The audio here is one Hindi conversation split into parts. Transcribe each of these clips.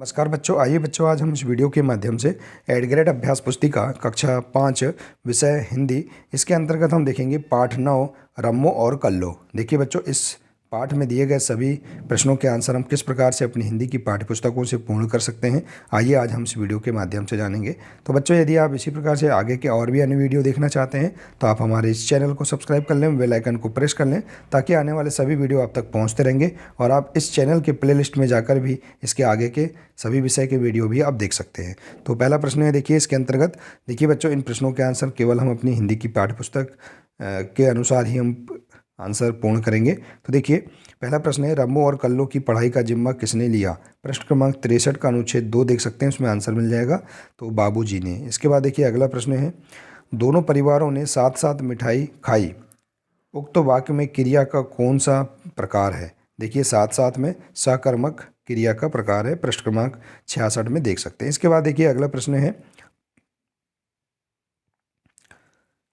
नमस्कार बच्चों, आइए बच्चों आज हम इस वीडियो के माध्यम से एड ग्रेड अभ्यास पुस्तिका कक्षा 5 विषय हिंदी इसके अंतर्गत हम देखेंगे पाठ 9 रम्मो और कल्लो। देखिए बच्चों, इस पाठ में दिए गए सभी प्रश्नों के आंसर हम किस प्रकार से अपनी हिंदी की पाठ्यपुस्तकों से पूर्ण कर सकते हैं, आइए आज हम इस वीडियो के माध्यम से जानेंगे। तो बच्चों, यदि आप इसी प्रकार से आगे के और भी अन्य वीडियो देखना चाहते हैं तो आप हमारे इस चैनल को सब्सक्राइब कर लें, बेल आइकन को प्रेस कर लें ताकि आने वाले सभी वीडियो आप तक पहुँचते रहेंगे और आप इस चैनल के प्लेलिस्ट में जाकर भी इसके आगे के सभी विषय के वीडियो भी आप देख सकते हैं। तो पहला प्रश्न है, देखिए इसके अंतर्गत देखिए बच्चों, इन प्रश्नों के आंसर केवल हम अपनी हिंदी की पाठ्यपुस्तक के अनुसार ही हम आंसर पूर्ण करेंगे। तो देखिए पहला प्रश्न है, रम्मो और कल्लो की पढ़ाई का जिम्मा किसने लिया? प्रश्न क्रमांक 63 का अनुच्छेद 2 देख सकते हैं, उसमें आंसर मिल जाएगा, तो बाबूजी ने। इसके बाद देखिए अगला प्रश्न है, दोनों परिवारों ने साथ साथ मिठाई खाई, उक्त वाक्य में क्रिया का कौन सा प्रकार है? देखिए साथ साथ में सकर्मक क्रिया का प्रकार है, प्रश्न क्रमांक 66 में देख सकते हैं। इसके बाद देखिए अगला प्रश्न है,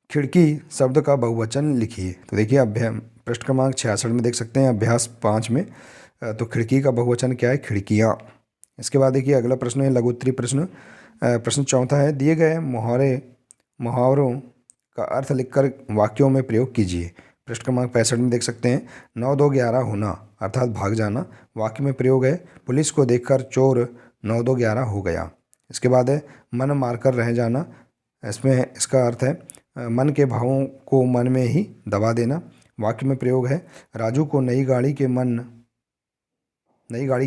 खिड़की शब्द का बहुवचन लिखिए। तो देखिए अभ्यास प्रश्न क्रमांक 66 में देख सकते हैं, अभ्यास 5 में। तो खिड़की का बहुवचन क्या है? खिड़कियाँ। इसके बाद देखिए अगला प्रश्न है लघु उत्तरीय प्रश्न। प्रश्न चौथा है, दिए गए मुहावरों का अर्थ लिखकर वाक्यों में प्रयोग कीजिए। प्रश्न क्रमांक 65 में देख सकते हैं, 9 2 11 होना अर्थात भाग जाना। वाक्य में प्रयोग है, पुलिस को देखकर चोर 9 2 11 हो गया। इसके बाद है मन मारकर रह जाना। इसमें इसका अर्थ है मन के भावों को मन में ही दबा देना। वाक्य में प्रयोग है, राजू को नई गाड़ी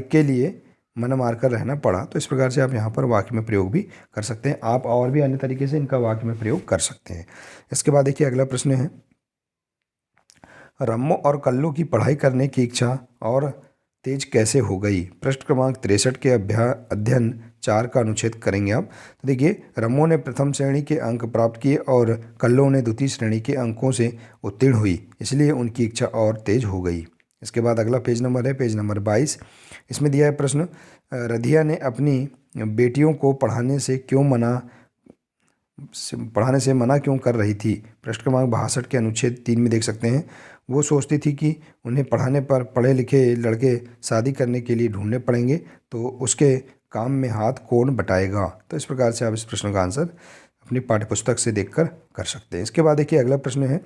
के लिए मन मारकर रहना पड़ा। तो इस प्रकार से आप यहाँ पर वाक्य में प्रयोग भी कर सकते हैं। आप और भी अन्य तरीके से इनका वाक्य में प्रयोग कर सकते हैं। इसके बाद देखिए अगला प्रश्न है, रम्मो और कल्लू की पढ़ाई करने की इच्छा और तेज कैसे हो गई? प्रश्न क्रमांक 63 के अध्ययन 4 का अनुच्छेद करेंगे आप। तो देखिए रम्मो ने प्रथम श्रेणी के अंक प्राप्त किए और कल्लो ने द्वितीय श्रेणी के अंकों से उत्तीर्ण हुई, इसलिए उनकी इच्छा और तेज हो गई। इसके बाद अगला पेज नंबर है पेज नंबर 22। इसमें दिया है प्रश्न, रधिया ने अपनी बेटियों को पढ़ाने से मना क्यों कर रही थी? प्रश्न क्रमांक 62 के अनुच्छेद 3 में देख सकते हैं, वो सोचती थी कि उन्हें पढ़ाने पर पढ़े लिखे लड़के शादी करने के लिए ढूंढने पड़ेंगे, तो उसके काम में हाथ कौन बटाएगा? तो इस प्रकार से आप इस प्रश्न का आंसर अपनी पाठ्यपुस्तक से देखकर कर सकते हैं। इसके बाद देखिए अगला प्रश्न है,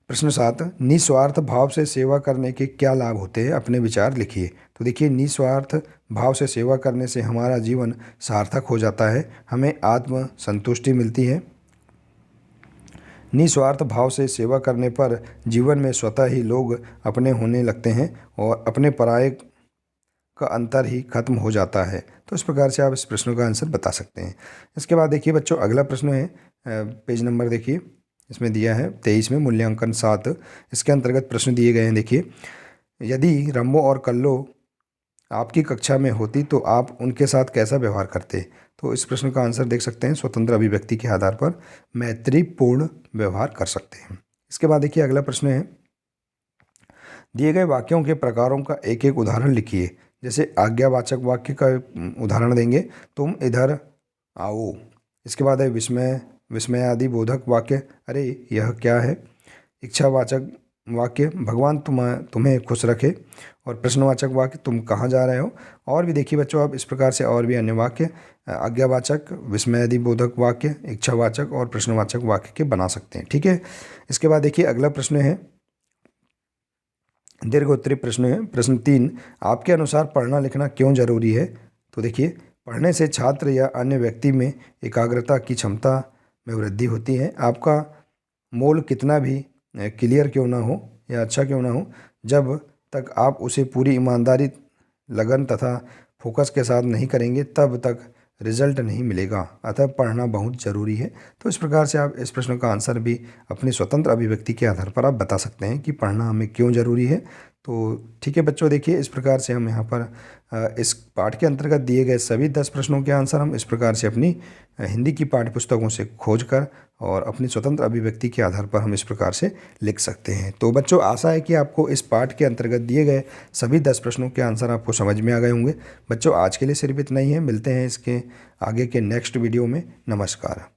प्रश्न 7, निस्वार्थ भाव से सेवा करने के क्या लाभ होते हैं? अपने विचार लिखिए। तो देखिए निस्वार्थ भाव से सेवा करने से हमारा जीवन सार्थक हो जाता है, हमें आत्म संतुष्टि मिलती है। निस्वार्थ भाव से सेवा करने पर जीवन में स्वतः ही लोग अपने होने लगते हैं और अपने पराये का अंतर ही खत्म हो जाता है। तो इस प्रकार से आप इस प्रश्न का आंसर बता सकते हैं। इसके बाद देखिए बच्चों अगला प्रश्न है, पेज नंबर देखिए, इसमें दिया है 23 में मूल्यांकन 7। इसके अंतर्गत प्रश्न दिए गए हैं। देखिए, यदि रम्मो और कल्लो आपकी कक्षा में होती तो आप उनके साथ कैसा व्यवहार करते? तो इस प्रश्न का आंसर देख सकते हैं, स्वतंत्र अभिव्यक्ति के आधार पर मैत्रीपूर्ण व्यवहार कर सकते हैं। इसके बाद देखिए अगला प्रश्न है, दिए गए वाक्यों के प्रकारों का एक एक उदाहरण लिखिए। जैसे आज्ञावाचक वाक्य का उदाहरण देंगे, तुम इधर आओ। इसके बाद है विस्मयादि बोधक वाक्य, अरे यह क्या है। इच्छावाचक वाक्य, भगवान तुम्हें खुश रखे। और प्रश्नवाचक वाक्य, तुम कहाँ जा रहे हो। और भी देखिए बच्चों आप इस प्रकार से और भी अन्य वाक्य आज्ञावाचक, विस्मयादि बोधक वाक्य, इच्छावाचक और प्रश्नवाचक वाक्य के बना सकते हैं। ठीक है। इसके बाद देखिए अगला प्रश्न है, दीर्घ उत्तरीय प्रश्न है। प्रश्न 3, आपके अनुसार पढ़ना लिखना क्यों जरूरी है? तो देखिए, पढ़ने से छात्र या अन्य व्यक्ति में एकाग्रता की क्षमता में वृद्धि होती है। आपका मोल कितना भी क्लियर क्यों ना हो या अच्छा क्यों ना हो, जब तक आप उसे पूरी ईमानदारी, लगन तथा फोकस के साथ नहीं करेंगे तब तक रिजल्ट नहीं मिलेगा। अतः पढ़ना बहुत ज़रूरी है। तो इस प्रकार से आप इस प्रश्न का आंसर भी अपनी स्वतंत्र अभिव्यक्ति के आधार पर आप बता सकते हैं कि पढ़ना हमें क्यों ज़रूरी है। तो ठीक है बच्चों, देखिए इस प्रकार से हम यहाँ पर इस पाठ के अंतर्गत दिए गए सभी 10 प्रश्नों के आंसर हम इस प्रकार से अपनी हिंदी की पाठ्यपुस्तकों से खोज कर और अपनी स्वतंत्र अभिव्यक्ति के आधार पर हम इस प्रकार से लिख सकते हैं। तो बच्चों, आशा है कि आपको इस पाठ के अंतर्गत दिए गए सभी 10 प्रश्नों के आंसर आपको समझ में आ गए होंगे। बच्चों, आज के लिए सिर्फ इतना ही है, मिलते हैं इसके आगे के नेक्स्ट वीडियो में। नमस्कार।